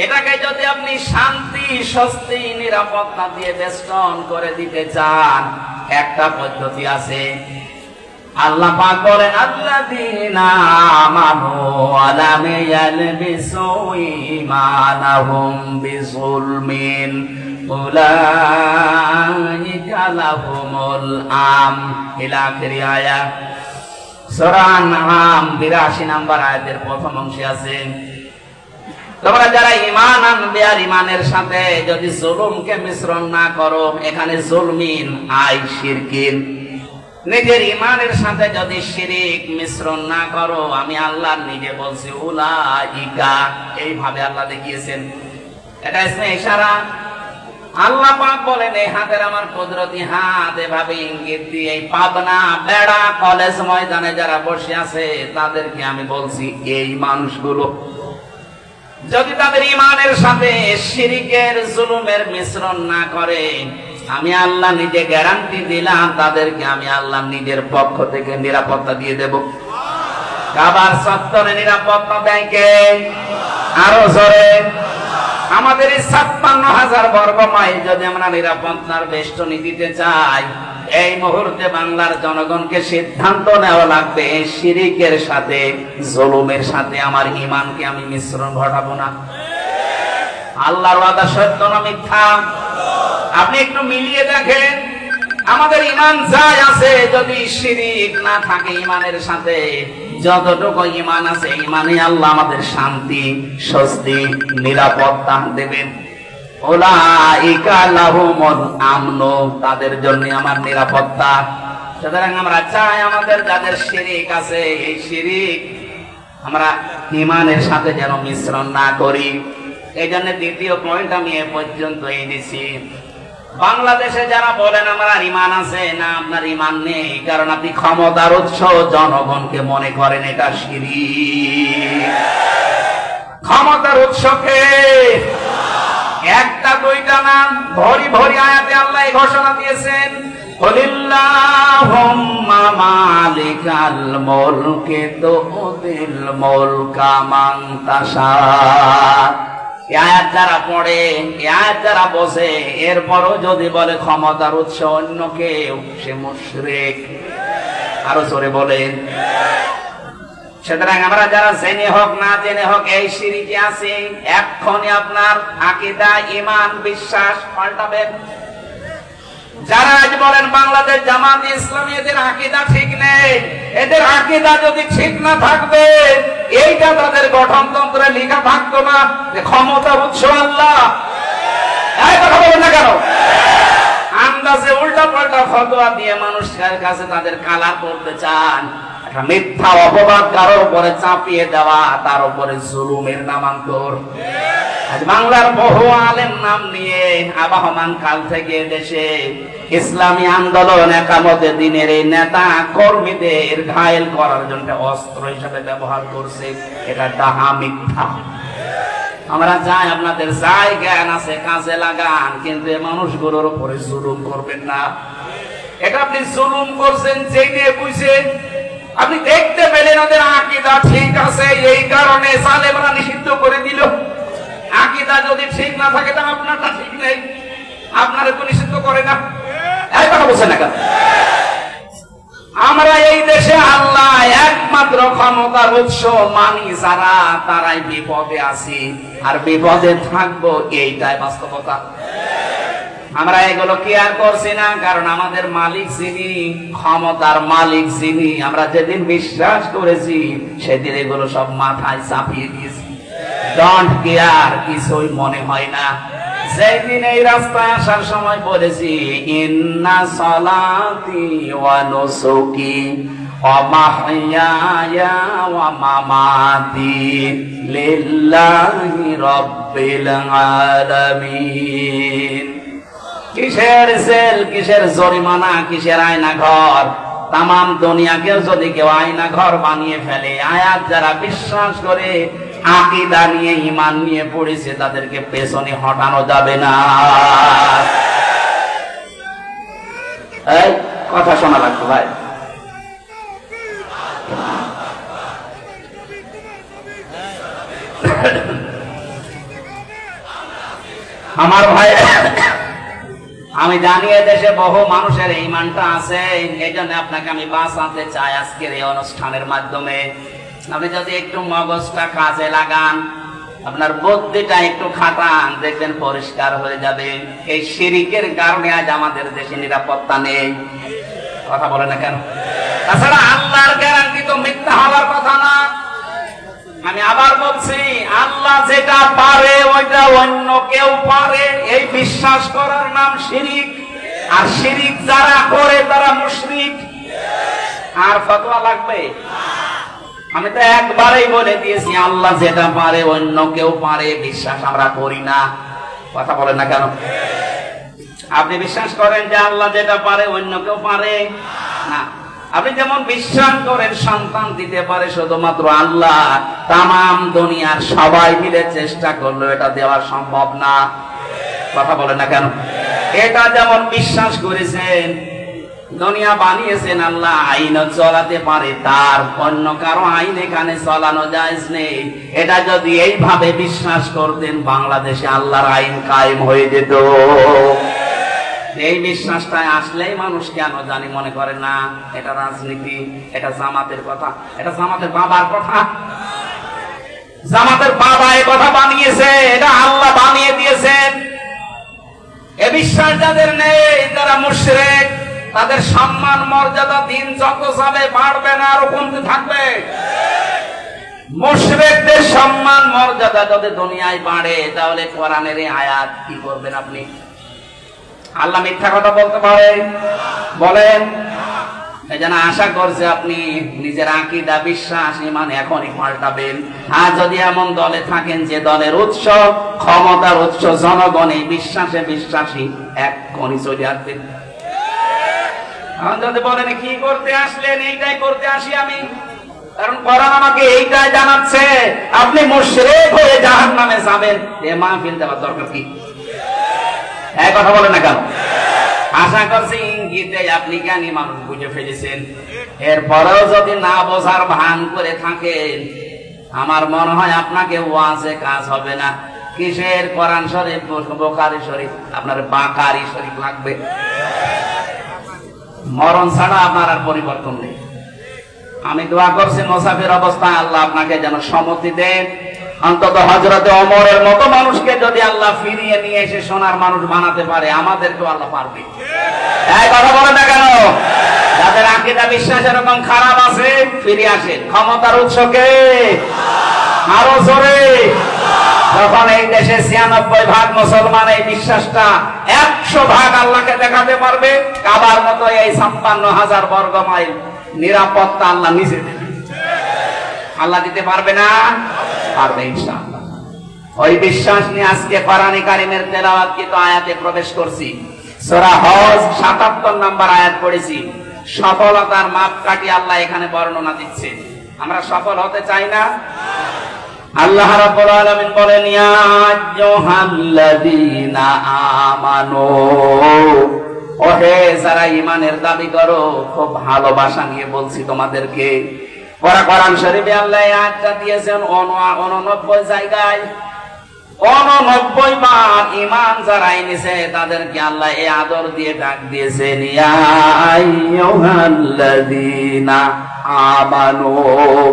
এটাকে যদি আপনি শান্তি, স্বস্তি, নিরাপত্তা দিয়ে বেষ্টন করে দিতে চান, একটা পদ্ধতি আছে। আল্লাহ পাক বলেন, আল্লাযীনা আমানু ওয়া লাম ইয়ালবিসু ঈমানাহুম বিযুলমিন উলাইকা লাহুমুল আমন। ইলা আখির আয়াত। সূরা আন-নাম 82 নম্বর আয়াতের প্রথম অংশে আছে, তোমরা যারা ঈমান আনবে আর ঈমানের সাথে যদি জুলুমকে মিশ্রণ না করো, এখানে জুলমিন আই শিরকিন, নিজের ঈমানের সাথে যদি শিরিক মিশ্রণ না করো, আমি আল্লাহ নিজে বলছি উলাইকা, এইভাবে আল্লাহ দেখিয়েছেন। এটা ইসমে ইশারা। আল্লাহ পাক বলেন এই হাতের আমার কুদরতি হাত, এভাবে ইঙ্গিত দিয়ে এই পাবনা বেড়া কলেজ ময়দানে যারা বসে আছে তাদেরকে আমি বলছি, এই মানুষগুলো যদি তাদের ইমানের সাথে শিরকের জুলুমের মিশ্রণ না করে, আমি আল্লাহ নিজে গ্যারান্টি দিলাম তাদেরকে আমি আল্লাহ নিজের পক্ষ থেকে নিরাপত্তা দিয়ে দেব। কাবার চত্বরে নিরাপত্তা দেয় কে? আরো জোরে। আমাদের এই ৫৬,০০০ বর্গ মাইল যদি আমরা নিরাপত্তার বেষ্টনী দিতে চাই, এই মুহূর্তে বাংলার জনগণকে সিদ্ধান্ত নেওয়া লাগবে, শিরকের সাথে জুলুমের সাথে আমার ঈমানকে আমি মিশ্রণ ঘটাবো না। আল্লাহর ওয়াদা সত্য না মিথ্যা? আপনি একটু মিলিয়ে দেখেন, আমাদের ঈমান যাই আছে, যদি শিরক না থাকে ঈমানের সাথে, যতটুকু ঈমান আছে ঈমানে আল্লাহ আমাদের শান্তি, স্বস্তি, নিরাপত্তা দেবেন। উলাইকা লাহুমুল আমন, তাদের জন্য আমার নিরাপত্তা। সুতরাং আমরা চাই আমাদের যাদের শিরক আছে, এই শিরক আমরা ঈমানের সাথে যেন মিশ্রণ না করি। এই জন্য দ্বিতীয় পয়েন্ট আমি এ পর্যন্ত এনেছি। বাংলাদেশে যারা বলেন আমার ঈমান আছে, না আপনার ঈমান নেই, কারণ আপনি ক্ষমতার উৎস জনগণকে মনে করেন এটা শিরক। ক্ষমতার উৎসকে একটা দুইটা না, ভরি ভরি আয়াতে আল্লাহ এই ঘোষণা দিয়েছেন, কুলিল্লাহুম্মা মালিকাল মুলকি তুতিল মুলকা মান তাশা। এই আয়াত যারা পড়ে, এই আয়াত যারা বসে, এরপরও যদি বলে ক্ষমতার উৎস অন্য কেউ, সে মুশরিক। আরো জোরে বলেন। সুতরাং আমরা যারা জেনে হোক না জেনে হোক এই শিরকে আছি, এক্ষুনি আপনার আকীদা, ঈমান, বিশ্বাস পাল্টাবেন। যারা আজ বলেন বাংলাদেশ জামাত ইসলামী, এদের আকীদা ঠিক নেই, এদের আকীদা যদি ঠিক না থাকবে, এইটা তাদের গঠনতন্ত্রে লেখা থাকতো না যে ক্ষমতার উৎস আল্লাহ। এই কথা বলেন না কেন? আন্দাজে উল্টা পাল্টা ফতোয়া দিয়ে মানুষের কাছে তাদের কালার করতে চান, মিথ্যা অপবাদ কারোর উপরে চাপিয়ে দেওয়া, তার উপরে জুলুমের নামান্তর। আজ বাংলার বহু আলেম নাম নিয়ে আবহমান কাল থেকে দেশে ইসলামী আন্দোলন, একামতে দিনের এই নেতা কর্মীদের ঘায়েল করার জন্য অস্ত্র হিসেবে ব্যবহার করছে। এটা ডাহা, মিথ্যা। আমরা চাই আপনাদের যাই জ্ঞান আছে কাজে লাগান, কিন্তু এই মানুষগুলোর উপরে জুলুম করবেন না। এটা আপনি জুলুম করছেন জেনে বুঝে, আপনি দেখতে পেলেন ওদের আকীদা ঠিক আছে, এই কারণে জালেমরা নিষিদ্ধ করে দিল। আকীদা যদি ঠিক না থাকে, তা আপনারটা ঠিক নেই, আপনারা তো নিষিদ্ধ করে না। এই কথা বলছেন না কেন? আমরা এই দেশে আল্লাহ একমাত্র ক্ষমতার উৎস মানি যারা, তারাই বিপদে আছি, আর বিপদে থাকবো, এইটাই বাস্তবতা। আমরা এগুলো কেয়ার করছি না, কারণ আমাদের মালিক যিনি, ক্ষমতার মালিক যিনি, আমরা যেদিন বিশ্বাস করেছি সেদিন এগুলো সব মাথায় চাপিয়ে দিয়েছি। ডোন্ট কেয়ার, কিছুই মনে হয় না। যেদিন এই রাস্তায় আসার সময় বলেছি, ইন্না সালাতি ওয়া নুসুকি ওয়া মাহইয়ায়া ওয়া মামাতি লিল্লাহি রাব্বিল আলামিন। কিসের জেল, কিসের জরিমানা, কিসের আয়না ঘর? তামাম দুনিয়াকে যদি কেউ আয়না ঘর বানিয়ে ফেলে, আয়াত যারা বিশ্বাস করে, আকীদা নিয়ে, ঈমান নিয়ে পড়েছে, তাদেরকে পেছনে হটানো যাবে না। এই কথা শোনা লাগতো ভাই। আমার ভাই, আমি জানি দেশে বহু মানুষের ঈমানটা আছে, এই জন্য আপনাকে আমি বাঁচাতে চাই আজকের এই অনুষ্ঠানের মাধ্যমে। আপনি যদি একটু মগজটা কাজে লাগান, আপনার বুদ্ধিটা একটু খাটান, দেখবেন পরিষ্কার হয়ে যাবে। এই শিরকের কারণে আজ আমাদের দেশে নিরাপত্তা নেই। কথা বলে না কেন? তাছাড়া আল্লাহর গ্যারান্টি তো মিথ্যা হওয়ার কথা না। আমি আবার বলছি, আল্লাহ যেটা পারে ওইটা অন্য কেউ পারে, এই বিশ্বাস করার নাম শিরক। আর শিরক যারা করে তারা মুশরিক। আর ফতোয়া লাগবে? আমি তো একবারেই বলে দিয়েছি, আল্লাহ যেটা পারে অন্য কেউ পারে, বিশ্বাস আমরা করি না। কথা বলেন না কেন? আপনি বিশ্বাস করেন যে আল্লাহ যেটা পারে অন্য কেউ পারে না? আপনি যেমন বিশ্বাস করেন সন্তান দিতে পারে শুধুমাত্র আল্লাহ, তামাম দুনিয়ার সবাই মিলে চেষ্টা করলো এটা দেওয়া সম্ভব না। কথা বলেন না কেন? এটা যেমন বিশ্বাস করেছেন দুনিয়া বানিয়েছেন আল্লাহ, আইন চলাতে পারে, তার অন্য কারো আইন এখানে চলানো জায়েজ নেই, এটা যদি এইভাবে বিশ্বাস করতেন বাংলাদেশে আল্লাহর আইন কায়েম হয়ে যেত। এই বিশ্বাসটা আসলেই মানুষ কেন জানি মনে করে না এটা রাজনীতি, এটা জামাতের কথা, এটা জামাতের বাবার কথা। জামাতের বাবা এই কথা বানিয়েছে, এটা আল্লাহ বানিয়ে দিয়েছেন। এ বিশ্বাস যাদের নেই, যারা মুশরিক, তাদের সম্মান মর্যাদা দিন যত যাবে বাড়বে না, আরো কমতে থাকবে। মুশরিকদের সম্মান মর্যাদা যদি দুনিয়ায় বাড়ে, তাহলে কোরআনের এই আয়াত কি করবেন আপনি? আল্লাহ মিথ্যা কথা বলতে পারে? বলেন। এই জন্য আশা করছে আপনি নিজের আকীদা, বিশ্বাস, ঈমান এখনই পাল্টাবেন। আর যদি এমন দলে থাকেন যে দলের উৎস, ক্ষমতার উৎস জনগণ, এই বিশ্বাসে বিশ্বাসী, এখনই চলে আসবেন। যদি বলেন কি করতে আসলেন, এইটাই করতে আসি আমি, কারণ কোরআন আমাকে এইটাই জানাচ্ছে, আপনি মুশরিক হয়ে জাহান্নামে যাবেন, এ মাহফিল দেওয়ার দরকার কি? এই কথা বলেন না কেন? আশা করছি ইঙ্গিতে আপনি জ্ঞানী মানুষ বুঝে ফেলেছেন। এরপরেও যদি না বোঝার ভান করে থাকেন, আমার মনে হয় আপনাকে ওয়াজে কাজ হবে না। কিসের কোরআন শরীফ, বুখারী শরীফ, আপনার বাকারি শরীফ লাগবে। মরণ ছাড়া আপনার আর পরিবর্তন নেই। আমি দোয়া করছি মুসাফির অবস্থায় আল্লাহ আপনাকে যেন সম্মতি দেন, অন্তত হযরতে ওমরের মতো মানুষকে যদি আল্লাহ ফিরিয়ে নিয়ে এসে সোনার মানুষ বানাতে পারে, আমাদেরকেও আল্লাহ পারবে। এই কথা বলে না কেন? যাদের আকীদা বিশ্বাস এরকম খারাপ আছে, ফিরে আসেন। ক্ষমতার উৎসকে আরো জোরে। যখন এই দেশে ৯৬% মুসলমান এই বিশ্বাসটা ১০০% আল্লাহকে দেখাতে পারবে, কাবার মতো এই ৫৬,০০০ বর্গ মাইল নিরাপত্তা আল্লাহ নিজে দেবে। আল্লাহ দিতে পারবে না? পারবে ইনশাআল্লাহ। ওই বিশ্বাস নিয়ে আজকে কোরআনে কারীমের তেলাওয়াতকৃত আয়াতে প্রবেশ করছি। সূরা হজ ৭৭ নম্বর আয়াত পড়েছি। সফলতার মাপকাঠি আল্লাহ এখানে বর্ণনা দিচ্ছে। আমরা সফল হতে চাই না? আল্লাহ রাব্বুল আলামিন বলেন, ইয়া আইয়ুহাল্লাযীনা আমানু, ওহে যারা ঈমানের দাবি করো, খুব ভালোবাসা নিয়ে বলছি তোমাদেরকে। কোরআন শরীফে আল্লাহ এই আয়াতটা দিয়েছেন ৮৯ জায়গায়। ৮৯ বার ঈমান যারা এনেছে তাদেরকে আল্লাহ এই আদর দিয়ে ডাক দিয়েছেন, ইয়া আইয়ুহাল্লাযীনা আমানু।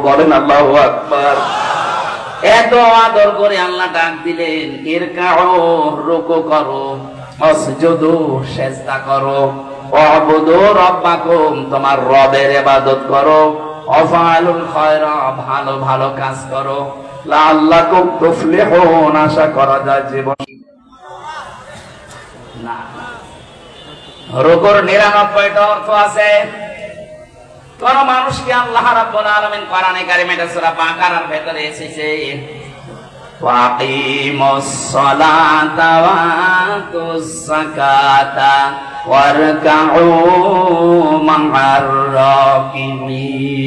বলেন আল্লাহু আকবার। এত আদর করে আল্লাহ ডাক দিলেন, ইরকাউ, রুকু করো, ওয়াসজুদু, সিজদা করো, ওয়াবুদু রাব্বাকুম, তোমার রবের ইবাদত করো, ওয়াফআলুল খায়রা, ভালো ভালো কাজ করো, লাআল্লাকুম তুফলিহুন, আশা করা যায় জীবন না। রুকুর ৯৯টা অর্থ আছে। কোন মানুষকে আল্লাহ রাব্বুল আলামিন কোরআনে কারীমে সূরা বাকারার ভেতরে এসেছে, ওয়াকিমুস সালাতা ওয়াতুস যাকাতা ওয়ারকাউ মা'আর রাকিমিন।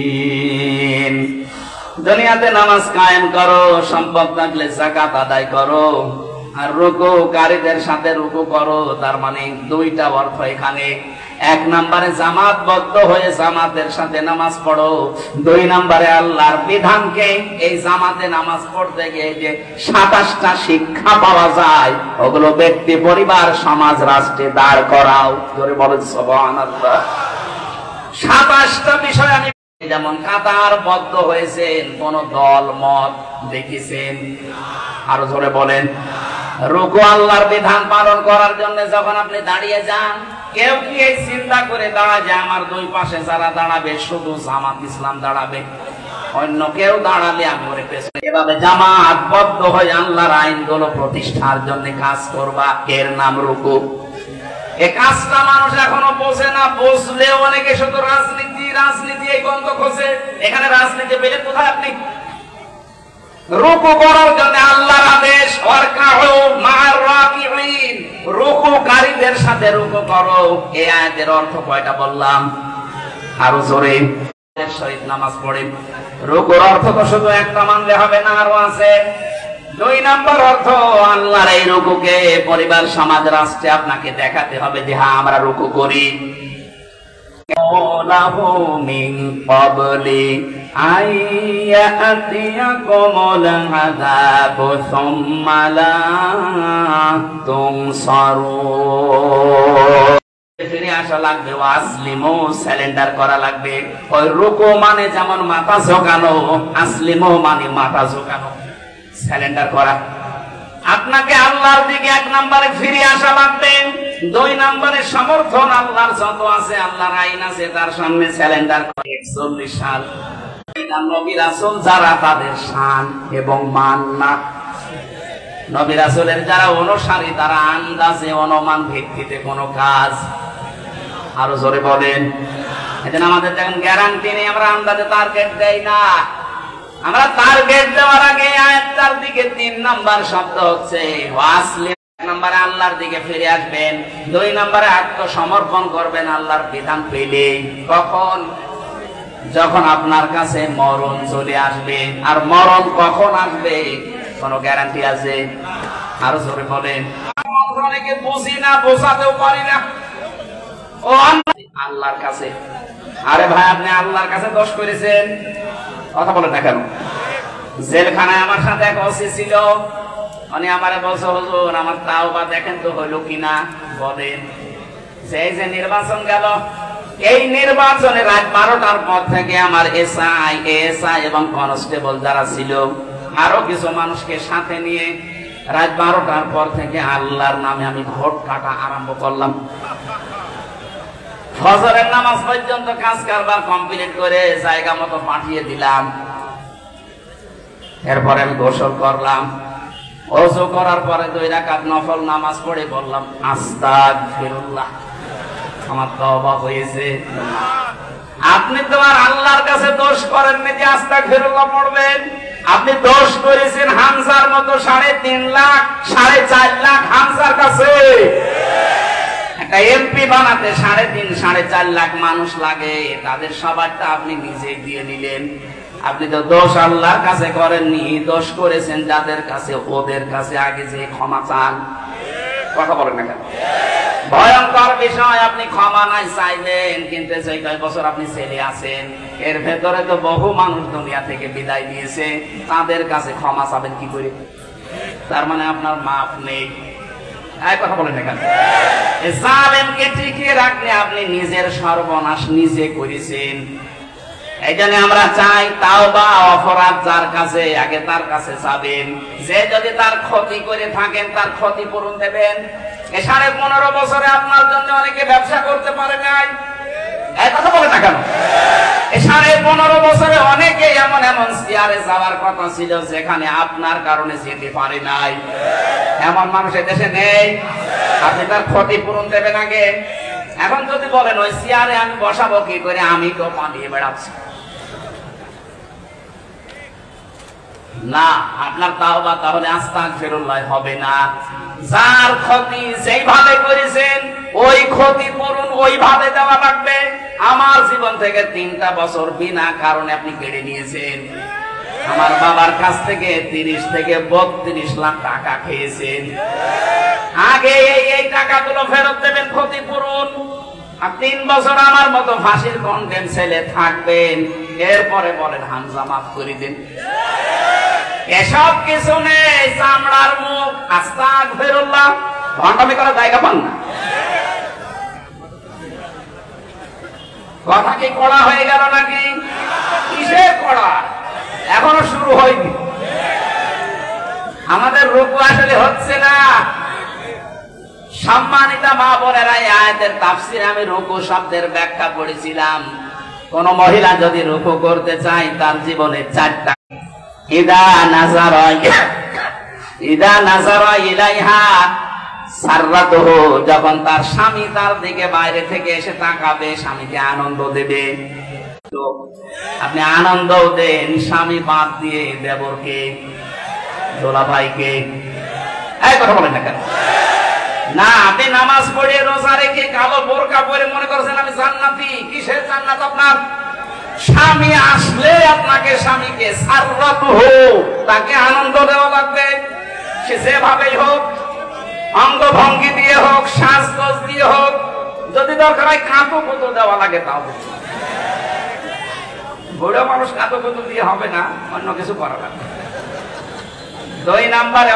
দুনিয়াতে নামাজ কায়েম করো, সম্পদ থাকলে যাকাত আদায় করো, আর রুকুকারীদের সাথে রুকু করো। তার মানে দুইটা অর্থ এখানে। এক নম্বরে জামাতবদ্ধ হয়ে জামাতের সাথে নামাজ পড়ো, ২ নম্বরে আল্লাহর বিধানকে এই জামাতে নামাজ পড়তে গিয়ে যে ২৭টা শিক্ষা পাওয়া যায়, ওগুলো ব্যক্তি, পরিবার, সমাজ, রাষ্ট্রে দাঁড় করাও। জোরে বলেন সুবহানাল্লাহ। ২৭টা বিষয় আমি, যেমন কাতারবদ্ধ হয়েছেন, কোন দল মত দেখেছেন? আরো জোরে বলেন। রুকু আল্লাহর বিধান পালন করার জন্য যখন আপনি দাঁড়িয়ে যান, কেউ কি এই চিন্তা করে দাঁড়ায় যে আমার দুই পাশে যারা দাঁড়াবে শুধু জামাত ইসলাম দাঁড়াবে, অন্য কেউ দাঁড়ালে আমি ওরে পেছনে? এভাবে জামাতবদ্ধ হয়ে আল্লাহর আইনগুলো প্রতিষ্ঠার জন্য কাজ করবা, এর নাম রুকু। এই কাজটা মানুষ এখনো বোঝে না। বুঝলেও অনেকে শুধু রাজনীতি রাজনীতি এই গন্ধ খোঁজে। এখানে রাজনীতি পেলে কোথায় আপনি? রুকু করার জন্য আল্লাহর আদেশ, ওয়ারকাউ মা'আর রাকিঈন, রুকুকারীদের সাথে সাথে রুকু করো। এই আয়াতের অর্থ কয়টা বললাম? আরো জোরে শহীদ নামাজ পড়ে। রুকুর অর্থ তো শুধু একটা মানলে হবে না, আরো আছে। 2 নম্বর অর্থ, আল্লাহর এই রুকুকে পরিবার, সমাজ, রাষ্ট্রে আপনাকে দেখাতে হবে যে হ্যাঁ আমরা রুকু করি। মিন ক্বাবলি আইয়াতিয়াকুমুল আযাবু সুম্মা লা তুনসারুন। ফিরে আসা লাগবে, আসলিমু সারেন্ডার করা লাগবে। ওই রুকু মানে যেমন মাথা ঝোঁকানো, আসলিমু মানে মাথা ঝোঁকানো, সারেন্ডার করা। আপনাকে আল্লাহর দিকে 1 নম্বরে ফিরে আসা লাগবে। 2 নম্বরে সমর্থন আল্লাহর যত আছে, আল্লাহর আইন আছে, তার সামনে সারেন্ডার করে। 41 সাল নবী রাসূল যারা, তাদের শান এবং মান না। নবী রাসূলের যারা অনুসারী, তারা আন্দাজে, অনুমান ভিত্তিতে কোনো কাজ। আরো জোরে বলেন। এজন্য আমাদের যখন গ্যারান্টি নেই, আমরা আন্দাজে টার্গেট দেই না। আমরা টার্গেট দেওয়ার আগে আয়াতটার দিকে 3 নাম্বার শব্দ হচ্ছে ওয়াসলি। 1 নম্বরে আল্লাহর দিকে ফিরে আসবেন। 2 নম্বরে আত্মসমর্পণ করবেন আল্লাহর বিধান পেলে। কখন? যখন আপনার কাছে মরণ চলে আসবে। আর মরণ কখন আসবে কোনো গ্যারান্টি আছে? আরো জোরে বলেন। অনেকে বুঝি না, বোঝাতেও পারি না। ও আল্লাহর কাছে। আরে ভাই, আপনি আল্লাহর কাছে দোষ করেছেন, কথা বলেন না কেন? জেলখানায় আমার সাথে এক ওসি ছিল, উনি আমারে বলছে হুজুর আমার তাওবা দেখেন তো হলো কিনা। বলেন, সেই যে নির্বাচন গেল, এই নির্বাচনে রাত 12টার পর থেকে আমার এসআই, এএসআই এবং কনস্টেবল যারা ছিল, আরো কিছু মানুষকে সাথে নিয়ে রাত 12টার পর থেকে আল্লাহর নামে আমি ভোট কাটা আরম্ভ করলাম। ফজরের নামাজ পর্যন্ত কাজ কারবার কমপ্লিট করে জায়গা মতো পাঠিয়ে দিলাম। এরপরে আমি গোসল করলাম, ওযু করার পরে 2 রাকাত নফল নামাজ পড়ে বললাম আস্তাগফিরুল্লাহ, আমার তওবা হয়েছে। আপনি তো আর আল্লাহর কাছে দোষ করেননি যে আস্তাগফিরুল্লাহ পড়বেন। আপনি দোষ করেছেন হামজার মতো 3.5 লাখ 4.5 লাখ হামজার কাছে। একটা এমপি বানাতে 3.5-4.5 লাখ মানুষ লাগে, তাদের সবারটা আপনি নিজেই দিয়ে নিলেন। আপনি তো দোষ আল্লাহর কাছে করেননি, দোষ করেছেন যাদের কাছে, ওদের কাছে আগে যে ক্ষমা চান। কথা বলেন না কেন? ভয়ঙ্কর বিষয়, আপনি ক্ষমা নাই চাইলেন, কিন্তু যে কয় বছর আপনি ছেলে আছেন, এর ভেতরে তো বহু মানুষ দুনিয়া থেকে বিদায় দিয়েছে, তাদের কাছে ক্ষমা চাবেন কি করে? তার মানে আপনার মাপ নেই। কথা বলেন না কেন? জালেমকে টিকিয়ে রাখলে আপনি নিজের সর্বনাশ নিজে করেছেন। এই জন্য আমরা চাই তাওবা, অপরাধ যার কাছে আগে তার কাছে যাবেন। যে যদি তার ক্ষতি করে থাকেন, তার ক্ষতিপূরণ দেবেন। 15.5 বছরে আপনার জন্য অনেকে ব্যবসা করতে পারে নাই, কথা বলে না কেন? 15.5 বছরে অনেকে এমন এমন চেয়ারে যাওয়ার কথা ছিল যেখানে আপনার কারণে যেতে পারে নাই। এমন মানুষ দেশে নেই। আপনি তার ক্ষতিপূরণ দেবেন আগে। এখন যদি বলেন ওই চেয়ারে আমি বসাবো কি করে, আমি তো পালিয়ে বেড়াচ্ছি, না, আপনার তাওবা তাহলে আস্তাগফিরুল্লাহ হবে না। যার ক্ষতি যেইভাবে করেছেন, ওই ক্ষতিপূরণ ওইভাবে দেওয়া লাগবে। আমার জীবন থেকে 3টা বছর বিনা কারণে আপনি কেড়ে নিয়েছেন। আমার বাবার কাছ থেকে 30 থেকে 32 লাখ টাকা খেয়েছেন। আগে এই টাকাগুলো ফেরত দেবেন, ক্ষতিপূরণ। আর 3 বছর আমার মতো ফাঁসির কন্ডেম ছেলে থাকবেন, এরপরে বলেন হামজা মাফ করে দিন। এসব কিছু নেই, চামড়ার মুখ, আস্তাগফিরুল্লাহ, ভণ্ডামি করার জায়গা পান না। কথা কি কড়া হয়ে গেল নাকি? কিসের কড়া? এখনো শুরু হয়নি। আমাদের রুকু আসলে হচ্ছে না। সম্মানিত মা বোনেরা, এই আয়াতের তাফসীরে আমি রুকু শব্দের ব্যাখ্যা করেছিলাম। কোন মহিলা যদি রুকু করতে চায়, তার জীবনে 4টা ইদা নাজারা ইলাইহা সাররাতুহু, যখন তার স্বামী তার দিকে বাইরে থেকে এসে তাকাবে, স্বামীকে আনন্দ দেবে। তো আপনি আনন্দও দেন, স্বামী বাদ দিয়ে দেবরকে, দোলা ভাইকে, এই কথা বলেন না কেন? না, আপনি নামাজ পড়ে রোজা রেখে কালো বোরকা পরে মনে করছেন আমি জান্নাতি। কিসের জান্নাত আপনার? স্বামী আসলে আপনাকে স্বামীকে সাররাতুহু, তাকে আনন্দ দেওয়া লাগবে। সে যেভাবেই হোক, অঙ্গভঙ্গি দিয়ে হোক, সাজগোজ দিয়ে হোক, যদি দরকার হয় কাঁতো পুতুল দেওয়া লাগে তাও। বুড়ো মানুষ কাঁতো পুতুল দিয়ে হবে না, অন্য কিছু করা লাগবে। 2 নম্বরে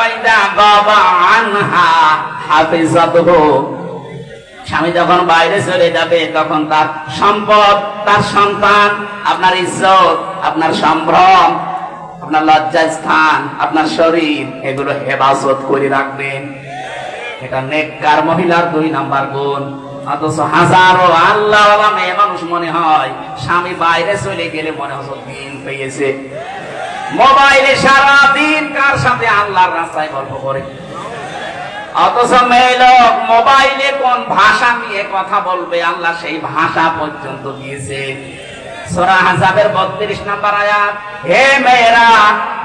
স্বামী যখন বাইরে চলে যাবে তখন তার সম্পদ, তার সন্তান, আপনার ইজ্জত, আপনার সম্ভ্রম, আপনার লজ্জাস্থান, আপনার শরীর, এগুলো হেফাজত করে রাখবেন। এটা নেককার মহিলার 2 নাম্বার গুণ। অথচ হাজারো আল্লাহওয়ালা মেয়ে মানুষ মনে হয় স্বামী বাইরে চলে গেলে মনে হচ্ছে দিন পেয়েছে। মোবাইলে সারাদিন কার সাথে আল্লাহর রাস্তায় গল্প করে। অথচ মেয়ে লোক মোবাইলে কোন ভাষা নিয়ে কথা বলবে আল্লাহ সেই ভাষা পর্যন্ত দিয়েছে। সূরা আহজাবের 32 নম্বর আয়াত, হে মেয়েরা,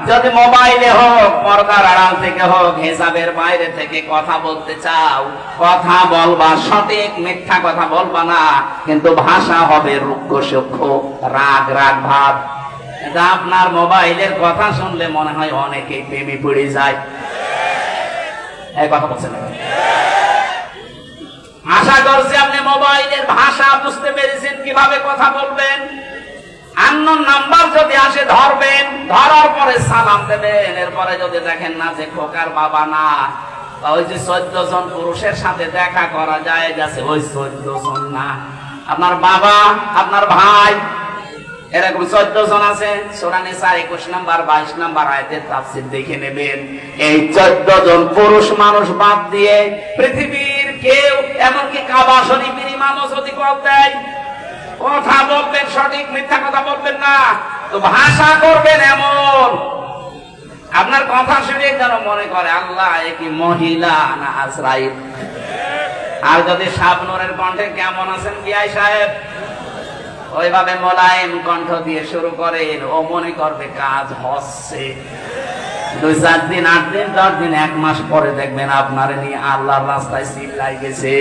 যদি মোবাইলে হোক, পর্দার আড়াল থেকে হোক, হিসাবের বাইরে থেকে কথা বলতে চাও, কথা বলবা সঠিক, মিথ্যা কথা বলবা না, কিন্তু ভাষা হবে রুক্ষ সূক্ষ্ম, রাগ রাগ ভাব। আপনার মোবাইলের কথা শুনলে মনে হয় অনেকেই প্রেমে পড়ে যায়। এই কথা বলছেন, আশা করছি আপনি মোবাইলের ভাষা বুঝতে পেরেছেন, কিভাবে কথা বলবেন। আননোন নাম্বার যদি আসে ধরবেন, ধরার পরে সালাম দেবেন। এরপরে যদি দেখেন না যে খোকার বাবা না, ওই যে 14 জন পুরুষের সাথে দেখা করা যায় যাচ্ছে, ওই 14 জন না, আপনার বাবা, আপনার ভাই, এরকম 14 জন আছে। সূরা নিসা 21 নম্বর 22 নম্বর আয়াতের তাফসীর দেখে নেবেন। এই 14 জন পুরুষ মানুষ বাদ দিয়ে পৃথিবীর কেউ, এমনকি কাবা শরীফের ইমামও যদি কল দেয়, কথা বলবেন সঠিক, মিথ্যা কথা বলবেন না। তো ভাষা করবেন এমন আপনার কথা শুনে যেন মনে করে আল্লাহ এ কি মহিলা না আজরাইল। আর যদি শাবনূরের কণ্ঠে কেমন আছেন বিআই সাহেব, ওইভাবে মোলায়েম কণ্ঠ দিয়ে শুরু করেন, ও মনে করবে কাজ হচ্ছে। 2-4 দিন, 8 দিন, 10 দিন, 1 মাস পরে দেখবেন আপনার নিয়ে আল্লাহর রাস্তায় চিল্লাই গেছে।